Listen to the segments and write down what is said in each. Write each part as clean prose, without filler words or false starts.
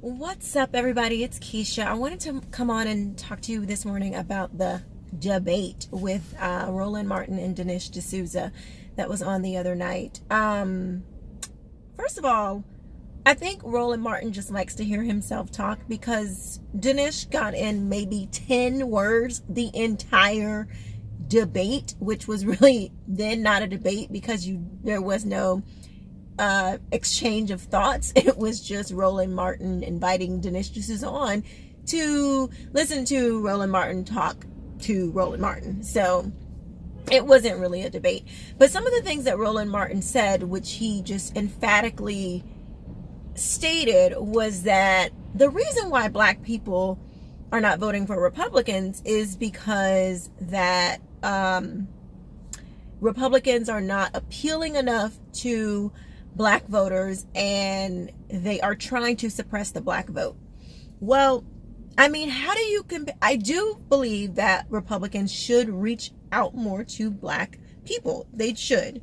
What's up, everybody? It's Keisha. I wanted to come on and talk to you this morning about the debate with Roland Martin and Dinesh D'Souza that was on the other night. First of all, I think Roland Martin just likes to hear himself talk because Dinesh got in maybe 10 words the entire debate, which was really then not a debate because there was no exchange of thoughts. It was just Roland Martin inviting Dinesh D'Souza on to listen to Roland Martin talk to Roland Martin. So it wasn't really a debate. But some of the things that Roland Martin said, which he just emphatically stated, was that the reason why black people are not voting for Republicans is because that Republicans are not appealing enough to black voters and they are trying to suppress the black vote. Well, I mean, how do you I do believe that Republicans should reach out more to black people. They should.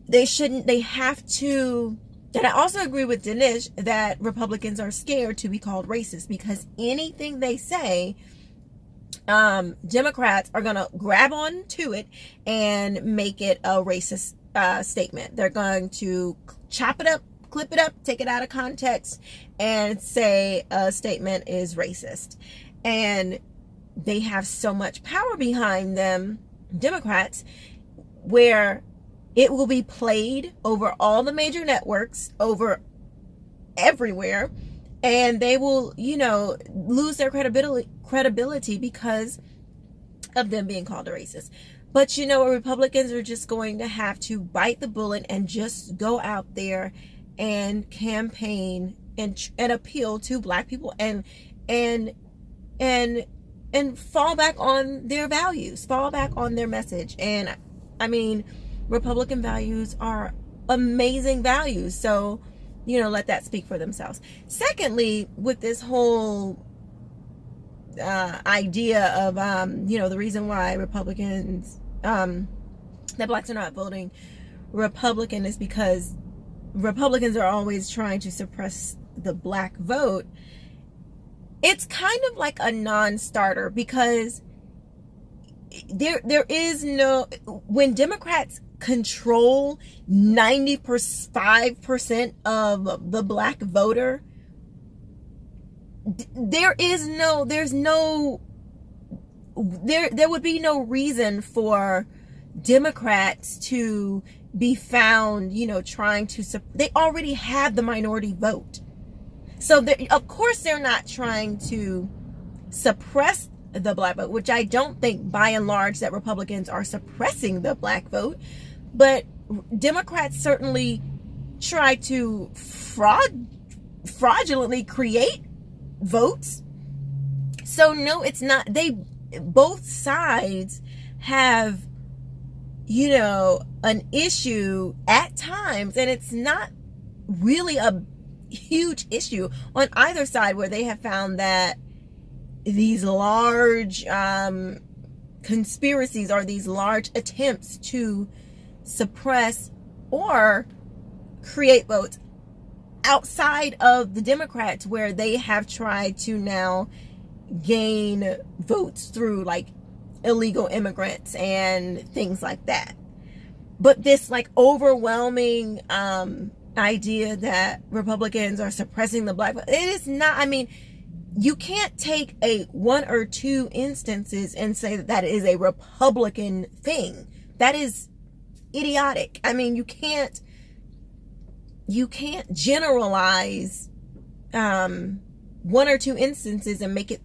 They shouldn't. They have to. And I also agree with Dinesh that Republicans are scared to be called racist because anything they say, Democrats are going to grab on to it and make it a racist statement. They're going to chop it up, clip it up, take it out of context, and say a statement is racist. And they have so much power behind them, Democrats, where it will be played over all the major networks, over everywhere, and they will, lose their credibility because of them being called a racist. But Republicans are just going to have to bite the bullet and just go out there and campaign and appeal to black people and fall back on their values, fall back on their message. And I mean, Republican values are amazing values. So, let that speak for themselves. Secondly, with this whole idea of, the reason why Republicans, that blacks are not voting Republican is because Republicans are always trying to suppress the black vote. It's kind of like a non-starter because there is no, when Democrats control 95% of the black voter, there would be no reason for Democrats to be found, trying to, they already have the minority vote. So of course they're not trying to suppress the black vote, which I don't think by and large that Republicans are suppressing the black vote, but Democrats certainly try to fraudulently create votes. So no, it's not. Both sides have, an issue at times, and it's not really a huge issue on either side, where they have found that these large conspiracies or these large attempts to suppress or create votes outside of the Democrats, where they have tried to now gain votes through like illegal immigrants and things like that. But this like overwhelming idea that Republicans are suppressing the black vote, it is not. I mean, you can't take a one or two instances and say that is a Republican thing. That is idiotic. I mean, you can't generalize one or two instances and make it,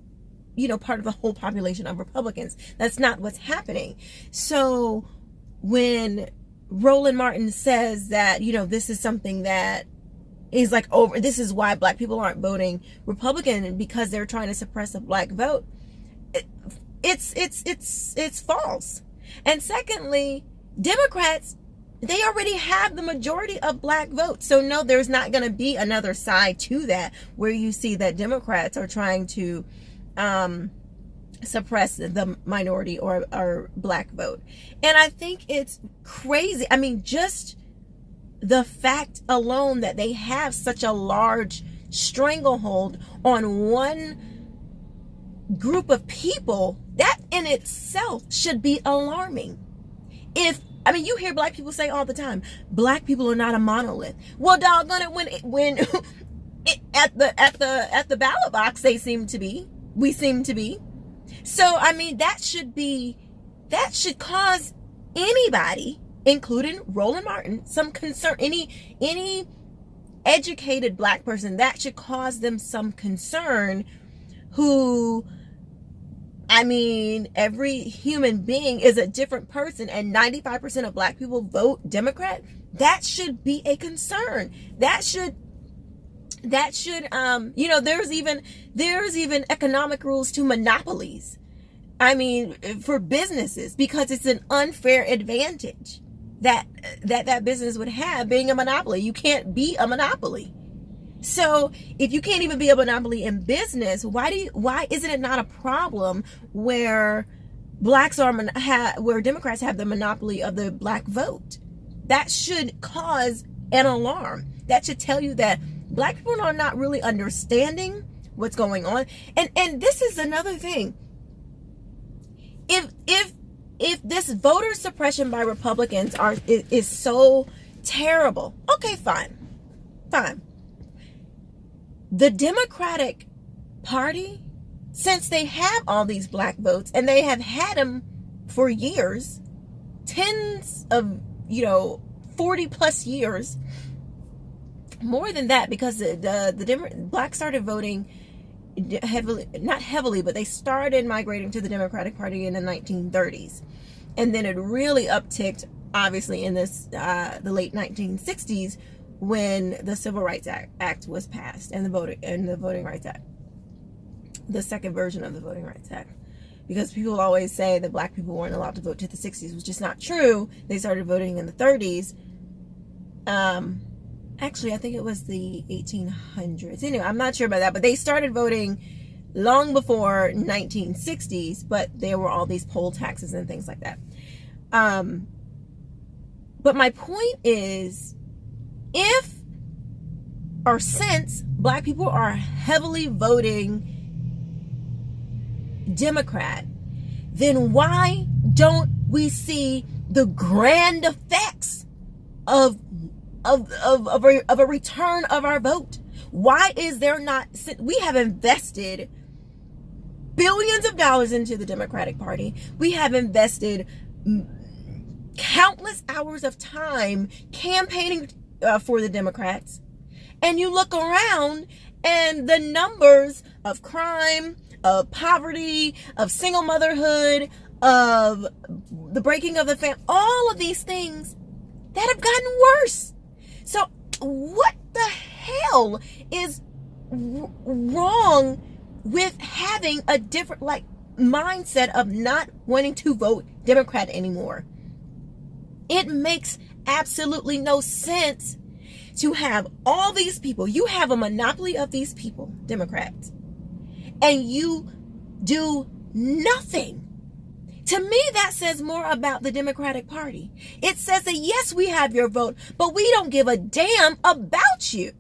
part of the whole population of Republicans. That's not what's happening. So when Roland Martin says that, this is something that is like this is why black people aren't voting Republican because they're trying to suppress the black vote, it's false. And secondly, Democrats, they already have the majority of black votes. So no, there's not going to be another side to that where you see that Democrats are trying to suppress the minority or black vote. And I think it's crazy. I mean, just the fact alone that they have such a large stranglehold on one group of people, that in itself should be alarming. You hear black people say all the time, black people are not a monolith. Well, doggone it, when at the ballot box we seem to be. So that should cause anybody, including Roland Martin, some concern. Any educated black person, that should cause them some concern. Every human being is a different person, and 95% of black people vote Democrat. That should be a concern. That should there's even economic rules to monopolies. For businesses, because it's an unfair advantage that business would have being a monopoly. You can't be a monopoly. So if you can't even be a monopoly in business, why isn't it not a problem where where Democrats have the monopoly of the black vote? That should cause an alarm. That should tell you that black people are not really understanding what's going on. And this is another thing. If this voter suppression by Republicans is so terrible, okay, fine. The Democratic Party, since they have all these black votes, and they have had them for years, tens of 40 plus years, more than that, because the blacks started voting not heavily, but they started migrating to the Democratic Party in the 1930s, and then it really upticked, obviously, in the late 1960s, when the Civil Rights Act was passed, and the Voting Rights Act, the second version of the Voting Rights Act. Because people always say that black people weren't allowed to vote to the 60s, which is not true. They started voting in the 30s. Actually, I think it was the 1800s. Anyway, I'm not sure about that, but they started voting long before 1960s, but there were all these poll taxes and things like that. But my point is, since black people are heavily voting Democrat, then why don't we see the grand effects of a return of our vote? Why is there not? We have invested billions of dollars into the Democratic Party. We have invested countless hours of time campaigning for the Democrats, and you look around and the numbers of crime, of poverty, of single motherhood, of the breaking of the family, all of these things that have gotten worse. So what the hell is wrong with having a different mindset of not wanting to vote Democrat anymore? It makes absolutely no sense to have all these people. You have a monopoly of these people, Democrats, and you do nothing. To me, that says more about the Democratic Party. It says that, yes, we have your vote, but we don't give a damn about you.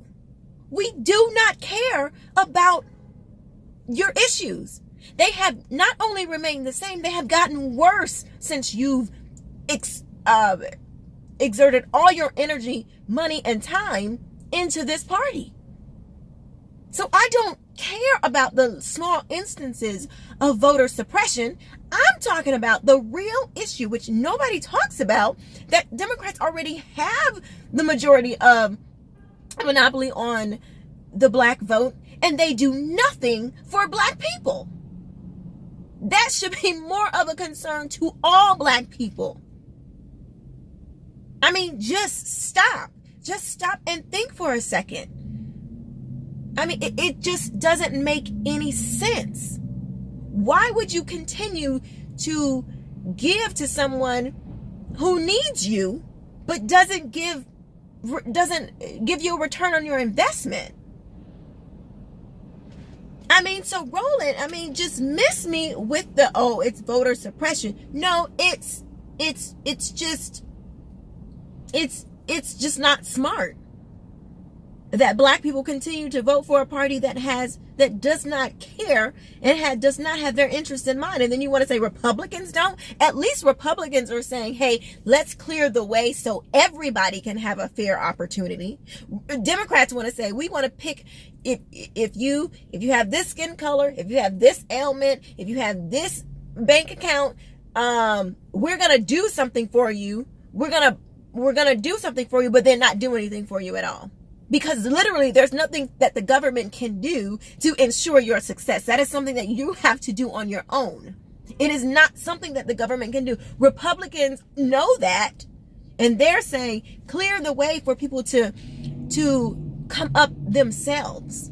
We do not care about your issues. They have not only remained the same, they have gotten worse since you've exerted all your energy, money, and time into this party. So I don't care about the small instances of voter suppression. I'm talking about the real issue, which nobody talks about, that Democrats already have the majority of a monopoly on the black vote, and they do nothing for black people. That should be more of a concern to all black people. Just stop. Just stop and think for a second. It just doesn't make any sense. Why would you continue to give to someone who needs you, but doesn't give you a return on your investment? So Roland, just miss me with it's voter suppression. No, it's just not smart. that black people continue to vote for a party that does not care and does not have their interest in mind. And then you want to say Republicans don't? At least Republicans are saying, hey, let's clear the way so everybody can have a fair opportunity. Democrats want to say, we want to pick, if you have this skin color, if you have this ailment, if you have this bank account, we're going to do something for you. We're going to do something for you, but then not do anything for you at all. Because literally there's nothing that the government can do to ensure your success. That is something that you have to do on your own. It is not something that the government can do. Republicans know that, and they're saying clear the way for people to come up themselves.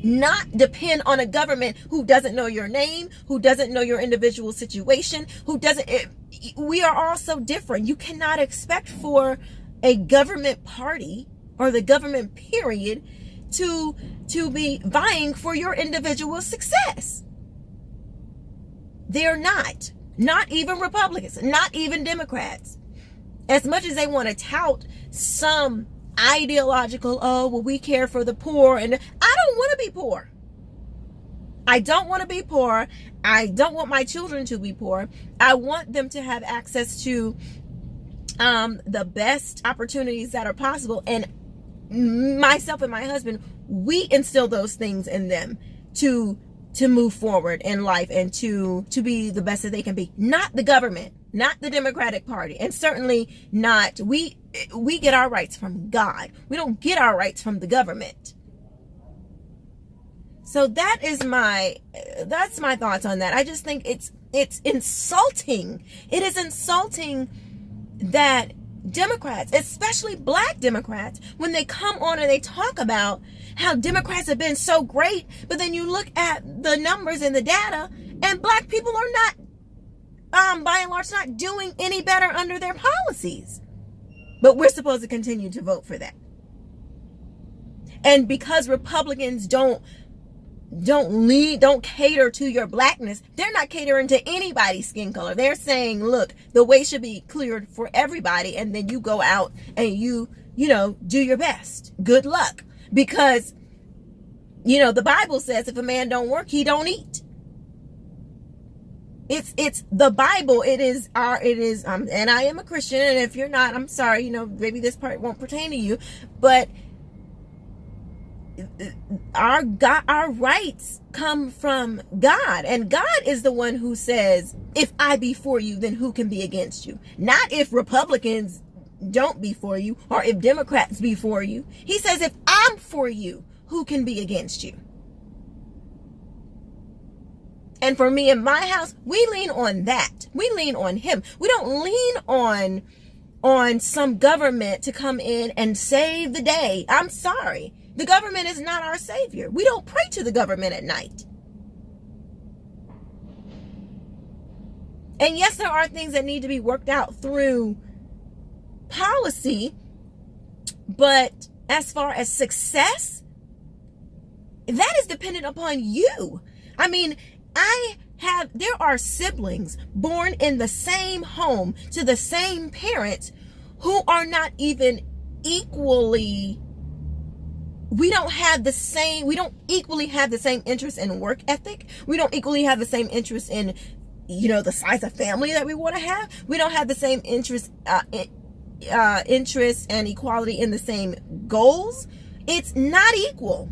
Not depend on a government who doesn't know your name, who doesn't know your individual situation, we are all so different. You cannot expect for a government party or the government period to be vying for your individual success. They're not even Republicans, not even Democrats. As much as they want to tout some ideological, oh, well, we care for the poor, and I don't want to be poor. I don't want to be poor. I don't want my children to be poor. I want them to have access to the best opportunities that are possible. And myself and my husband, we instill those things in them to move forward in life and to be the best that they can be. Not the government, not the Democratic Party, and certainly not, we get our rights from God. We don't get our rights from the government. So that's my thoughts on that. I just think it's insulting. It is insulting that Democrats, especially black Democrats, when they come on and they talk about how Democrats have been so great, but then you look at the numbers and the data, and black people are not, by and large, not doing any better under their policies. But we're supposed to continue to vote for that. And because Republicans don't cater to your blackness, they're not catering to anybody's skin color. They're saying, look, the way should be cleared for everybody, and then you go out and you do your best. Good luck. Because the Bible says if a man don't work, he don't eat. It's the Bible. It is and I am a Christian, and if you're not, I'm sorry, maybe this part won't pertain to you, but our rights come from God, and God is the one who says, if I be for you, then who can be against you? Not if Republicans don't be for you or if Democrats be for you. He says, if I'm for you, who can be against you? And for me and my house, we lean on that. We lean on him. We don't lean on some government to come in and save the day. I'm sorry. The government is not our savior. We don't pray to the government at night. And yes, there are things that need to be worked out through policy, but as far as success, that is dependent upon you. I mean, there are siblings born in the same home to the same parents who are not even equally, we don't equally have the same interest in work ethic. We don't equally have the same interest in, the size of family that we want to have. We don't have the same interest and equality in the same goals. It's not equal.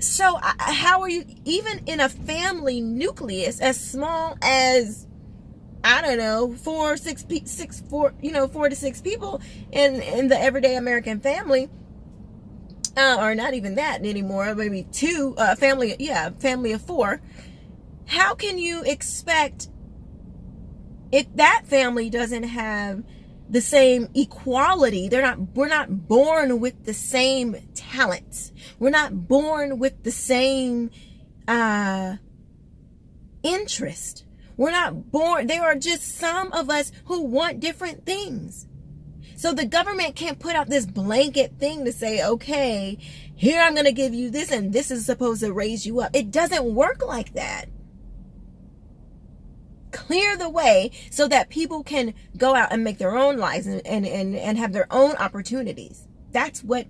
So how are you, even in a family nucleus as small as, I don't know, 4 to 6 people in the everyday American family, or not even that anymore, maybe two, family of 4. How can you expect, if that family doesn't have the same equality, we're not born with the same talents. We're not born with the same interest. We're not born, there are just some of us who want different things. So the government can't put out this blanket thing to say, okay, here I'm going to give you this, and this is supposed to raise you up. It doesn't work like that. clear the way so that people can go out and make their own lives and have their own opportunities. That's what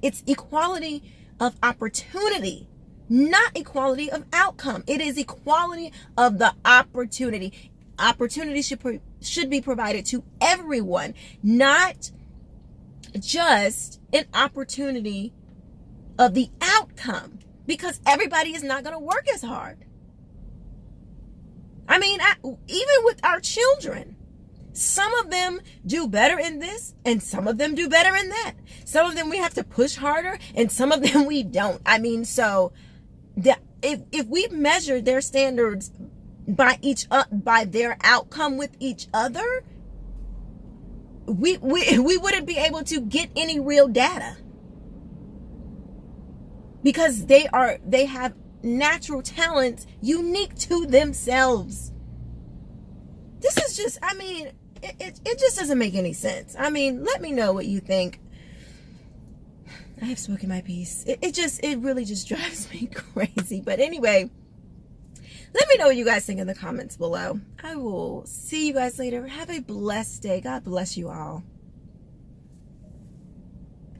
it's equality of opportunity, not equality of outcome. It is equality of the opportunity. Opportunity should be provided to everyone, not just an opportunity of the outcome, because everybody is not going to work as hard. I mean, even with our children, some of them do better in this and some of them do better in that. Some of them we have to push harder and some of them we don't. I mean, so if we measure their standards by their outcome with each other, we wouldn't be able to get any real data, because they have natural talents unique to themselves. This is just, I mean, it just doesn't make any sense. I mean, let me know what you think. I have spoken my piece. It really just drives me crazy. But anyway, let me know what you guys think in the comments below. I will see you guys later. Have a blessed day. God bless you all.